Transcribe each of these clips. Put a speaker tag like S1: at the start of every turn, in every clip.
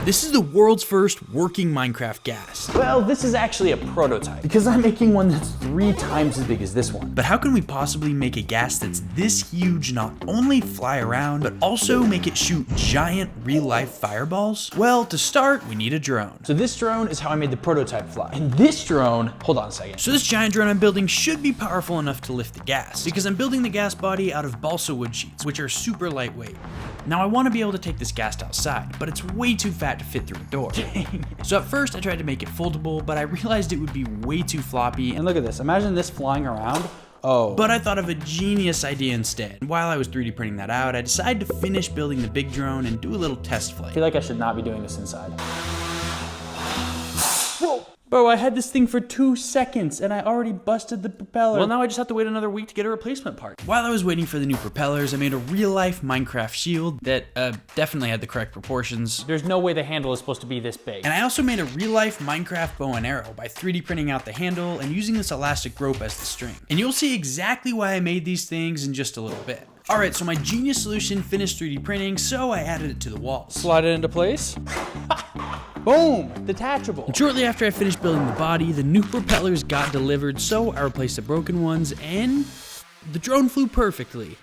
S1: This is the world's first working Minecraft Ghast.
S2: Well, this is actually a prototype because I'm making one that's 3 times as big as this one.
S1: But how can we possibly make a Ghast that's this huge, not only fly around, but also make it shoot giant real-life fireballs? Well, to start, we need a drone.
S2: So this drone is how I made the prototype fly. And this drone, hold on a second.
S1: So this giant drone I'm building should be powerful enough to lift the Ghast, because I'm building the Ghast body out of balsa wood sheets, which are super lightweight. Now I want to be able to take this Ghast outside, but it's way too fat to fit through a door. So at first I tried to make it foldable, but I realized it would be way too floppy.
S2: And look at this, imagine this flying around. Oh.
S1: But I thought of a genius idea instead. While I was 3D printing that out, I decided to finish building the big drone and do a little test flight.
S2: I feel like I should not be doing this inside.
S1: Whoa!
S2: Bro, I had this thing for 2 seconds and I already busted the propeller.
S1: Well, now I just have to wait another week to get a replacement part. While I was waiting for the new propellers, I made a real-life Minecraft shield that definitely had the correct proportions.
S2: There's no way the handle is supposed to be this big.
S1: And I also made a real-life Minecraft bow and arrow by 3D printing out the handle and using this elastic rope as the string. And you'll see exactly why I made these things in just a little bit. Alright, so my genius solution finished 3D printing, so I added it to the walls.
S2: Slide it into place. Boom! Detachable.
S1: And shortly after I finished building the body, the new propellers got delivered, so I replaced the broken ones, and the drone flew perfectly.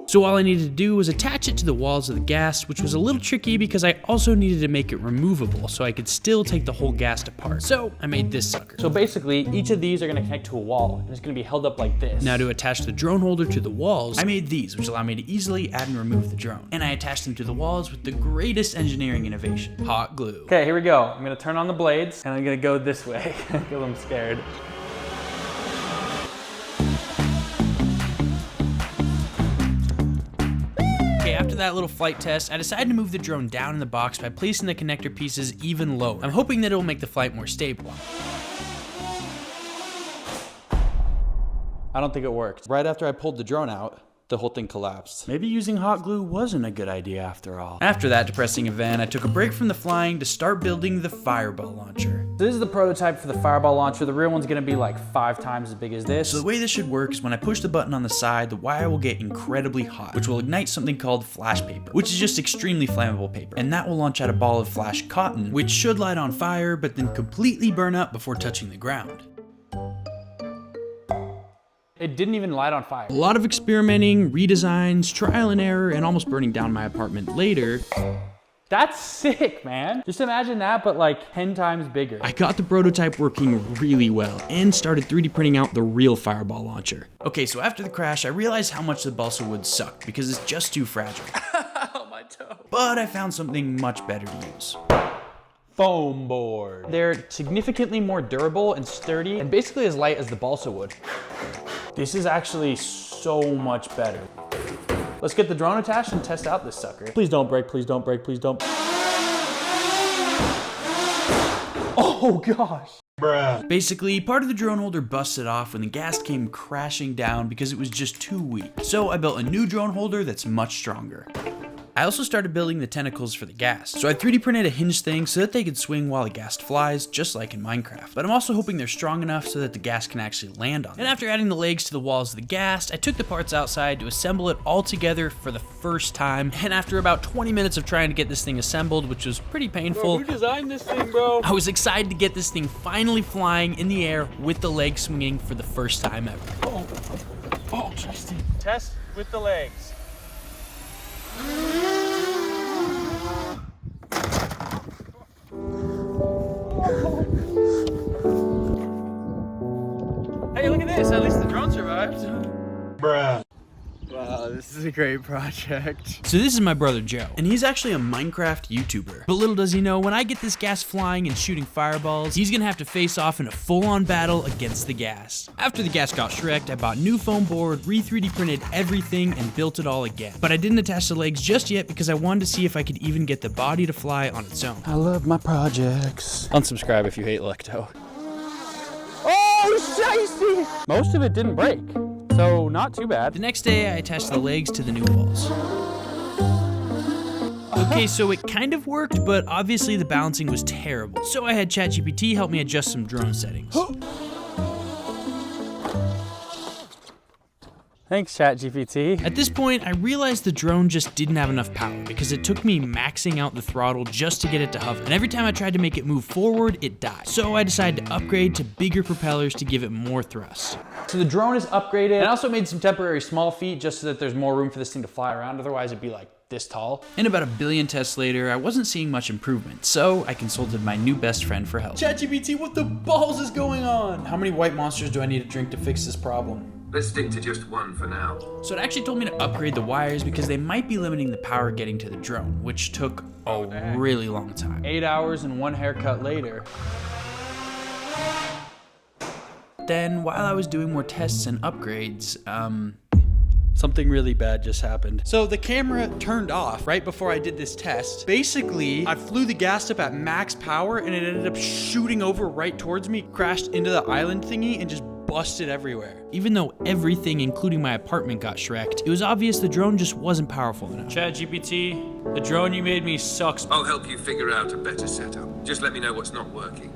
S1: So all I needed to do was attach it to the walls of the Ghast, which was a little tricky because I also needed to make it removable so I could still take the whole Ghast apart. So I made this sucker.
S2: So basically, each of these are gonna connect to a wall, and it's gonna be held up like this.
S1: Now to attach the drone holder to the walls, I made these, which allow me to easily add and remove the drone. And I attached them to the walls with the greatest engineering innovation, hot glue.
S2: Okay, here we go. I'm gonna turn on the blades, and I'm gonna go this way, because I'm scared.
S1: After that little flight test, I decided to move the drone down in the box by placing the connector pieces even lower. I'm hoping that it will make the flight more stable.
S2: I don't think it worked. Right after I pulled the drone out, the whole thing collapsed.
S1: Maybe using hot glue wasn't a good idea after all. After that depressing event, I took a break from the flying to start building the fireball launcher.
S2: This is the prototype for the fireball launcher. The real one's gonna be like 5 times as big as this.
S1: So the way this should work is when I push the button on the side, the wire will get incredibly hot, which will ignite something called flash paper, which is just extremely flammable paper. And that will launch out a ball of flash cotton, which should light on fire, but then completely burn up before touching the ground.
S2: It didn't even light on fire.
S1: A lot of experimenting, redesigns, trial and error, and almost burning down my apartment later.
S2: That's sick, man. Just imagine that, but like 10 times bigger.
S1: I got the prototype working really well and started 3D printing out the real fireball launcher. Okay, so after the crash, I realized how much the balsa wood sucked because it's just too fragile.
S2: Oh, my toe.
S1: But I found something much better to use.
S2: Foam board. They're significantly more durable and sturdy and basically as light as the balsa wood. This is actually so much better. Let's get the drone attached and test out this sucker. Please don't break, please don't break, please don't. Oh gosh.
S1: Bruh. Basically, part of the drone holder busted off when the Ghast came crashing down because it was just too weak. So I built a new drone holder that's much stronger. I also started building the tentacles for the Ghast. So I 3D printed a hinge thing so that they could swing while the Ghast flies, just like in Minecraft. But I'm also hoping they're strong enough so that the Ghast can actually land on them. And after adding the legs to the walls of the Ghast, I took the parts outside to assemble it all together for the first time. And after about 20 minutes of trying to get this thing assembled, which was pretty painful.
S2: Bro, who designed this thing, bro?
S1: I was excited to get this thing finally flying in the air with the legs swinging for the first time ever.
S2: Oh, Justin. Test with the legs. Hey, look at this. At least the drone survived.
S1: Bruh.
S2: Wow, this is a great project.
S1: So this is my brother Joe, and he's actually a Minecraft YouTuber. But little does he know, when I get this Ghast flying and shooting fireballs, he's gonna have to face off in a full-on battle against the Ghast. After the Ghast got shreked, I bought new foam board, re-3D printed everything, and built it all again. But I didn't attach the legs just yet because I wanted to see if I could even get the body to fly on its own.
S2: I love my projects. Unsubscribe if you hate Electo. Oh, shicey! Most of it didn't break, so not too bad.
S1: The next day, I attached the legs to the new walls. Okay, so it kind of worked, but obviously the balancing was terrible. So I had ChatGPT help me adjust some drone settings.
S2: Thanks, ChatGPT.
S1: At this point, I realized the drone just didn't have enough power because it took me maxing out the throttle just to get it to hover. And every time I tried to make it move forward, it died. So I decided to upgrade to bigger propellers to give it more thrust.
S2: So the drone is upgraded, and I also made some temporary small feet just so that there's more room for this thing to fly around. Otherwise, it'd be like this tall.
S1: And about 1 billion tests later, I wasn't seeing much improvement, so I consulted my new best friend for help.
S2: ChatGPT, what the balls is going on? How many white monsters do I need to drink to fix this problem?
S3: Let's stick to just one for now.
S1: So it actually told me to upgrade the wires because they might be limiting the power getting to the drone, which took a really long time.
S2: 8 hours and 1 haircut later.
S1: Then, while I was doing more tests and upgrades, something really bad just happened. So the camera turned off right before I did this test. Basically, I flew the gas up at max power and it ended up shooting over right towards me, crashed into the island thingy, and just busted everywhere. Even though everything, including my apartment, got shreked, it was obvious the drone just wasn't powerful enough.
S2: ChatGPT, the drone you made me sucks.
S3: I'll help you figure out a better setup. Just let me know what's not working.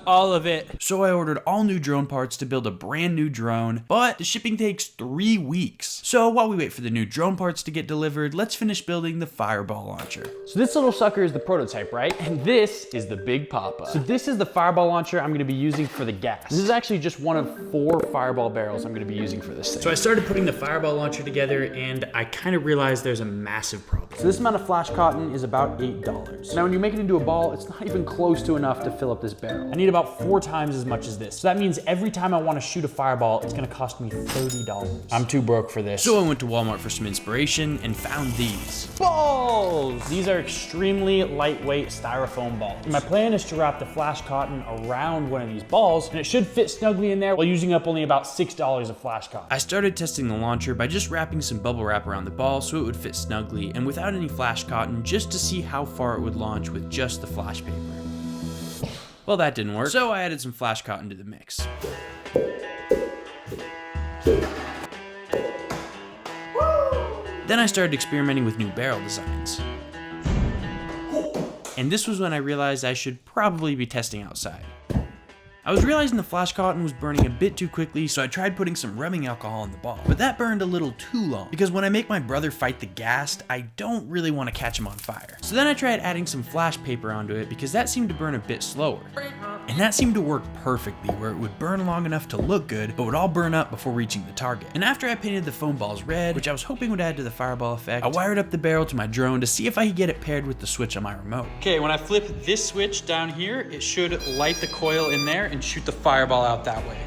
S2: All of it.
S1: So I ordered all new drone parts to build a brand new drone, but the shipping takes 3 weeks. So while we wait for the new drone parts to get delivered, let's finish building the fireball launcher.
S2: So this little sucker is the prototype, right? And this is the big papa. So this is the fireball launcher I'm gonna be using for the gas. This is actually just one of 4 fireball barrels I'm gonna be using for this thing.
S1: So I started putting the fireball launcher together and I kind of realized there's a massive problem.
S2: So this amount of flash cotton is about $8. Now when you make it into a ball, it's not even close to enough to fill up this barrel. I need about 4 times as much as this. So that means every time I want to shoot a fireball, it's gonna cost me $30. I'm too broke for this.
S1: So I went to Walmart for some inspiration and found these.
S2: Balls! These are extremely lightweight styrofoam balls. My plan is to wrap the flash cotton around one of these balls, and it should fit snugly in there while using up only about $6 of flash cotton.
S1: I started testing the launcher by just wrapping some bubble wrap around the ball so it would fit snugly and without any flash cotton, just to see how far it would launch with just the flash paper. Well, that didn't work, so I added some flash cotton to the mix. Then I started experimenting with new barrel designs. And this was when I realized I should probably be testing outside. I was realizing the flash cotton was burning a bit too quickly, so I tried putting some rubbing alcohol in the ball. But that burned a little too long, because when I make my brother fight the ghast, I don't really want to catch him on fire. So then I tried adding some flash paper onto it, because that seemed to burn a bit slower. And that seemed to work perfectly, where it would burn long enough to look good, but would all burn up before reaching the target. And after I painted the foam balls red, which I was hoping would add to the fireball effect, I wired up the barrel to my drone to see if I could get it paired with the switch on my remote.
S2: Okay, when I flip this switch down here, it should light the coil in there and shoot the fireball out that way.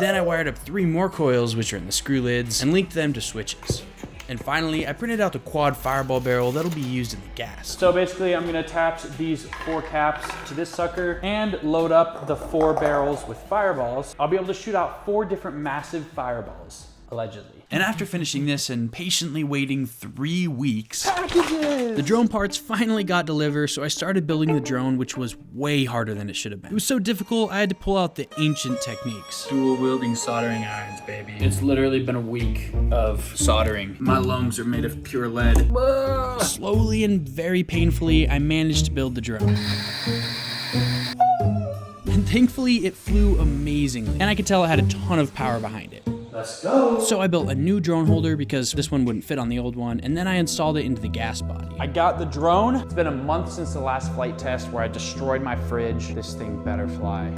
S1: Then I wired up 3 more coils, which are in the screw lids, and linked them to switches. And finally, I printed out the quad fireball barrel that'll be used in the gas.
S2: So basically, I'm gonna attach these 4 caps to this sucker and load up the 4 barrels with fireballs. I'll be able to shoot out 4 different massive fireballs, allegedly.
S1: And after finishing this and patiently waiting 3 weeks,
S2: Packages!
S1: the drone parts finally got delivered, so I started building the drone, which was way harder than it should have been. It was so difficult, I had to pull out the ancient techniques.
S2: Dual wielding soldering irons, baby. It's literally been a week of soldering. My lungs are made of pure lead.
S1: Slowly and very painfully, I managed to build the drone. And thankfully, it flew amazingly, and I could tell it had a ton of power behind it.
S2: Let's go.
S1: So I built a new drone holder because this one wouldn't fit on the old one, and then I installed it into the gas body.
S2: I got the drone. It's been a month since the last flight test where I destroyed my fridge. This thing better fly.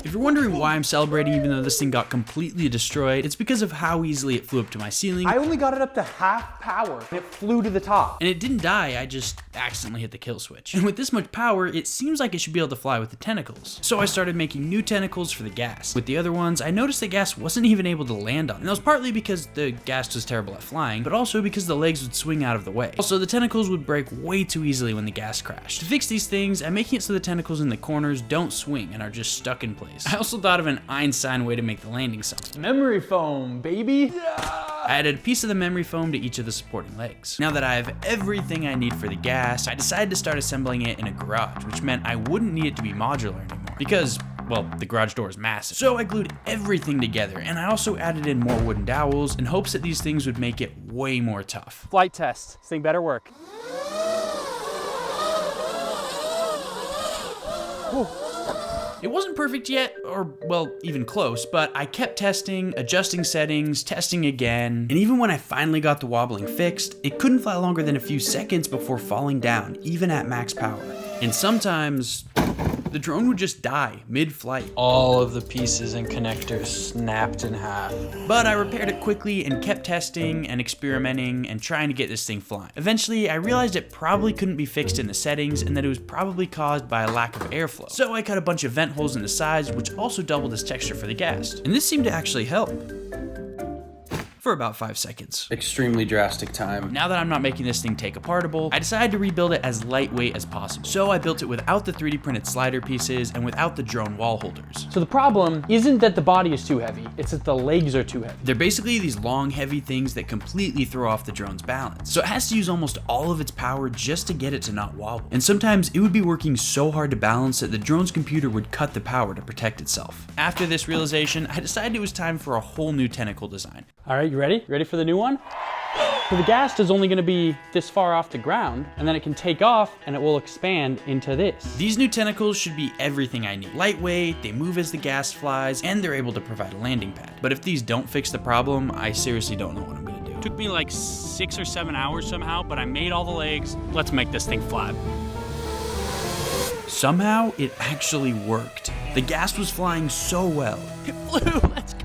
S1: If you're wondering why I'm celebrating even though this thing got completely destroyed, it's because of how easily it flew up to my ceiling.
S2: I only got it up to half power and it flew to the top.
S1: And it didn't die, I just accidentally hit the kill switch. And with this much power, it seems like it should be able to fly with the tentacles. So I started making new tentacles for the ghast. With the other ones, I noticed the ghast wasn't even able to land on them. And that was partly because the ghast was terrible at flying, but also because the legs would swing out of the way. Also, the tentacles would break way too easily when the ghast crashed. To fix these things, I'm making it so the tentacles in the corners don't swing and are just stuck in place. I also thought of an Einstein way to make the landing soft.
S2: Memory foam, baby.
S1: I added a piece of the memory foam to each of the supporting legs. Now that I have everything I need for the ghast, I decided to start assembling it in a garage, which meant I wouldn't need it to be modular anymore because, well, the garage door is massive. So I glued everything together, and I also added in more wooden dowels in hopes that these things would make it way more tough.
S2: Flight test. This thing better work.
S1: It wasn't perfect yet, or, well, even close, but I kept testing, adjusting settings, testing again, and even when I finally got the wobbling fixed, it couldn't fly longer than a few seconds before falling down, even at max power. And sometimes, the drone would just die mid-flight.
S2: All of the pieces and connectors snapped in half.
S1: But I repaired it quickly and kept testing and experimenting and trying to get this thing flying. Eventually, I realized it probably couldn't be fixed in the settings and that it was probably caused by a lack of airflow. So I cut a bunch of vent holes in the sides, which also doubled as texture for the Ghast. And this seemed to actually help. For about 5 seconds.
S2: Extremely drastic time.
S1: Now that I'm not making this thing take apartable, I decided to rebuild it as lightweight as possible. So I built it without the 3D printed slider pieces and without the drone wall holders.
S2: So the problem isn't that the body is too heavy, it's that the legs are too heavy.
S1: They're basically these long, heavy things that completely throw off the drone's balance. So it has to use almost all of its power just to get it to not wobble. And sometimes it would be working so hard to balance that the drone's computer would cut the power to protect itself. After this realization, I decided it was time for a whole new tentacle design.
S2: All right, you ready? Ready for the new one? So the Ghast is only gonna be this far off the ground, and then it can take off and it will expand into this.
S1: These new tentacles should be everything I need. Lightweight, they move as the Ghast flies, and they're able to provide a landing pad. But if these don't fix the problem, I seriously don't know what I'm gonna do.
S4: Took me like 6 or 7 hours somehow, but I made all the legs. Let's make this thing fly.
S1: Somehow, it actually worked. The Ghast was flying so well.
S4: It flew, let's go.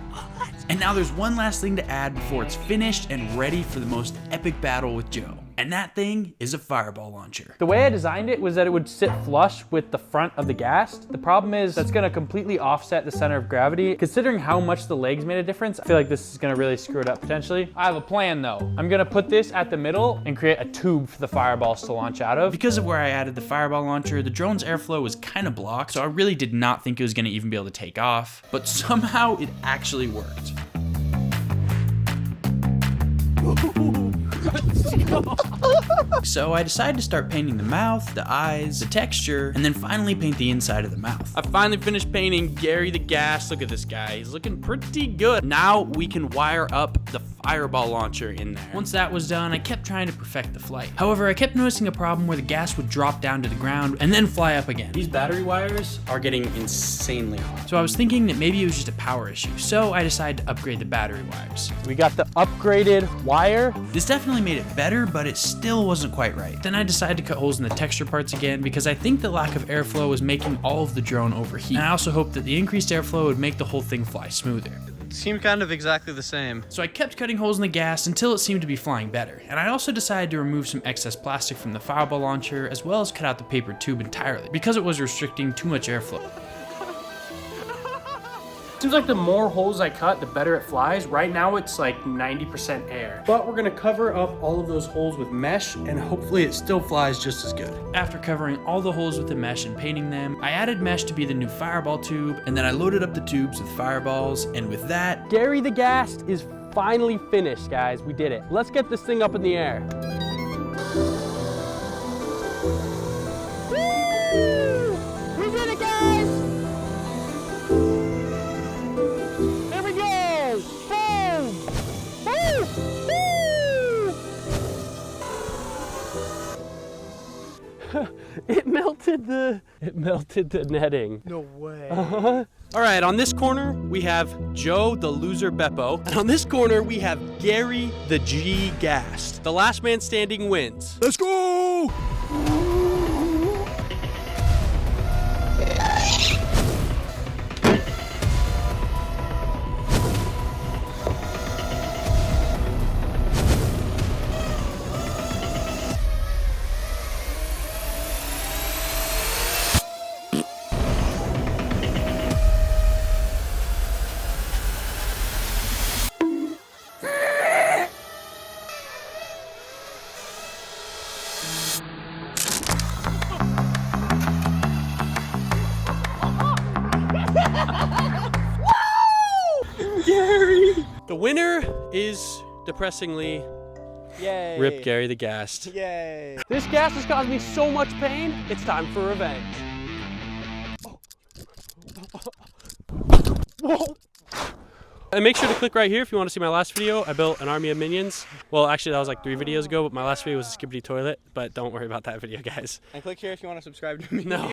S1: And now there's one last thing to add before it's finished and ready for the most epic battle with Joe. And that thing is a fireball launcher.
S2: The way I designed it was that it would sit flush with the front of the Ghast. The problem is that's gonna completely offset the center of gravity. Considering how much the legs made a difference, I feel like this is gonna really screw it up potentially. I have a plan though. I'm gonna put this at the middle and create a tube for the fireballs to launch out of.
S1: Because of where I added the fireball launcher, the drone's airflow was kind of blocked, so I really did not think it was gonna even be able to take off. But somehow it actually worked. So I decided to start painting the mouth, the eyes, the texture, and then finally paint the inside of the mouth.
S4: I finally finished painting Gary the Ghast. Look at this guy, he's looking pretty good. Now we can wire up the fireball launcher in there.
S1: Once that was done, I kept trying to perfect the flight. However, I kept noticing a problem where the Ghast would drop down to the ground and then fly up again.
S2: These battery wires are getting insanely hot.
S1: So I was thinking that maybe it was just a power issue, so I decided to upgrade the battery wires.
S2: We got the upgraded wire.
S1: This definitely made it better, but it still wasn't quite right. Then I decided to cut holes in the texture parts again because I think the lack of airflow was making all of the drone overheat. And I also hoped that the increased airflow would make the whole thing fly smoother.
S5: Seem kind of exactly the same.
S1: So I kept cutting holes in the Ghast until it seemed to be flying better. And I also decided to remove some excess plastic from the fireball launcher as well as cut out the paper tube entirely because it was restricting too much airflow.
S6: Seems like the more holes I cut, the better it flies. Right now it's like 90% air. But we're gonna cover up all of those holes with mesh and hopefully it still flies just as good.
S1: After covering all the holes with the mesh and painting them, I added mesh to be the new fireball tube, and then I loaded up the tubes with fireballs, and with that,
S2: Gary the Ghast is finally finished, guys. We did it. Let's get this thing up in the air. Woo! We did it, guys! Here we go! Boom! Woo! Woo! It melted the netting.
S5: No way.
S4: All right, on this corner, we have Joe the Loser Beppo. And on this corner, we have Gary the G Ghast. The last man standing wins. Let's go! The winner is, depressingly,
S2: Yay.
S4: Rip Gary the Ghast.
S2: Yay. This Ghast has caused me so much pain, it's time for revenge. Whoa.
S4: And make sure to click right here if you want to see my last video. I built an army of minions. Well, actually, that was like 3 videos ago, but my last video was a skibbity toilet. But don't worry about that video, guys.
S5: And click here if you want to subscribe to me.
S4: No.